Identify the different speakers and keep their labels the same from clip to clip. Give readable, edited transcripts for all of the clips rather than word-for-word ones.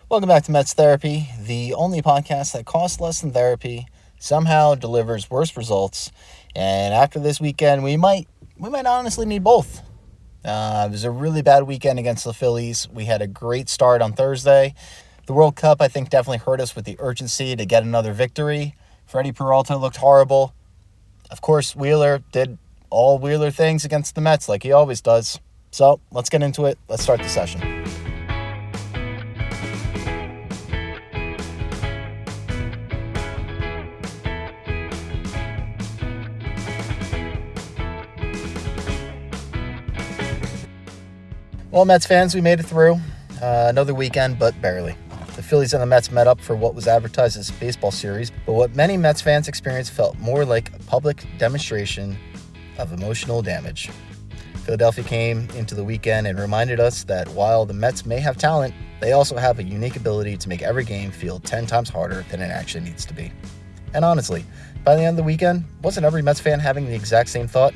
Speaker 1: Welcome back to Mets Therapy, the only podcast that costs less than therapy, somehow delivers worse results, and after this weekend, we might honestly need both. It was a really bad weekend against the Phillies. We had a great start on Thursday. The World Cup, I think, definitely hurt us with the urgency to get another victory. Freddie Peralta looked horrible. Of course, Wheeler did all Wheeler things against the Mets like he always does. So, let's get into it. Let's start the session. Well, Mets fans, we made it through another weekend, but barely. The Phillies and the Mets met up for what was advertised as a baseball series, but what many Mets fans experienced felt more like a public demonstration of emotional damage. Philadelphia came into the weekend and reminded us that while the Mets may have talent, they also have a unique ability to make every game feel 10 times harder than it actually needs to be. And honestly, by the end of the weekend, wasn't every Mets fan having the exact same thought?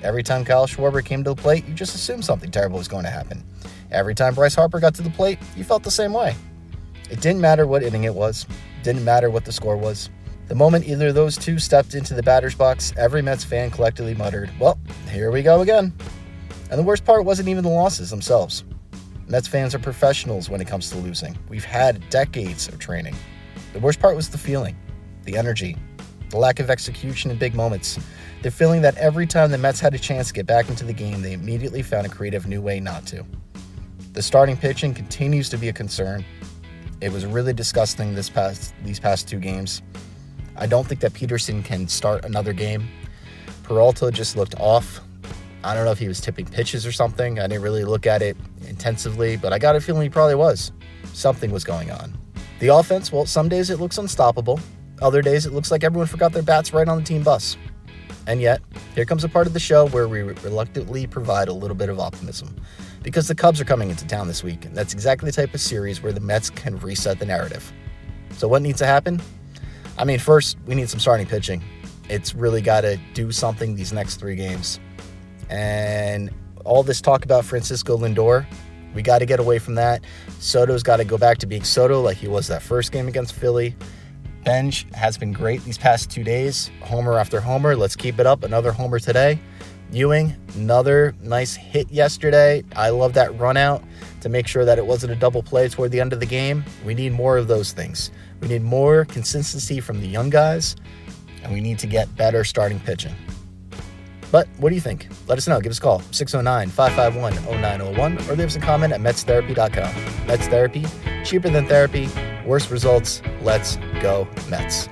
Speaker 1: Every time Kyle Schwarber came to the plate, you just assumed something terrible was going to happen. Every time Bryce Harper got to the plate, you felt the same way. It didn't matter what inning it was. Didn't matter what the score was. The moment either of those two stepped into the batter's box, every Mets fan collectively muttered, "Well, here we go again." And the worst part wasn't even the losses themselves. Mets fans are professionals when it comes to losing. We've had decades of training. The worst part was the feeling, the energy, the lack of execution in big moments. The feeling that every time the Mets had a chance to get back into the game, they immediately found a creative new way not to. The starting pitching continues to be a concern. It was really disgusting these past two games. I don't think that Peterson can start another game. Peralta just looked off. I don't know if he was tipping pitches or something. I didn't really look at it intensively, but I got a feeling he probably was. Something was going on. The offense, well, some days it looks unstoppable. Other days it looks like everyone forgot their bats right on the team bus. And yet, here comes a part of the show where we reluctantly provide a little bit of optimism. Because the Cubs are coming into town this week, and that's exactly the type of series where the Mets can reset the narrative. So what needs to happen? I mean, first, we need some starting pitching. It's really got to do something these next three games. And all this talk about Francisco Lindor, we got to get away from that. Soto's got to go back to being Soto like he was that first game against Philly. Benge has been great these past 2 days. Homer after homer. Let's keep it up. Another homer today. Ewing, another nice hit yesterday. I love that run out to make sure that it wasn't a double play toward the end of the game. We need more of those things. We need more consistency from the young guys, and we need to get better starting pitching. But what do you think? Let us know. Give us a call, 609-551-0901, or leave us a comment at metstherapy.com. Mets Therapy, cheaper than therapy, worse results. Let's go Mets.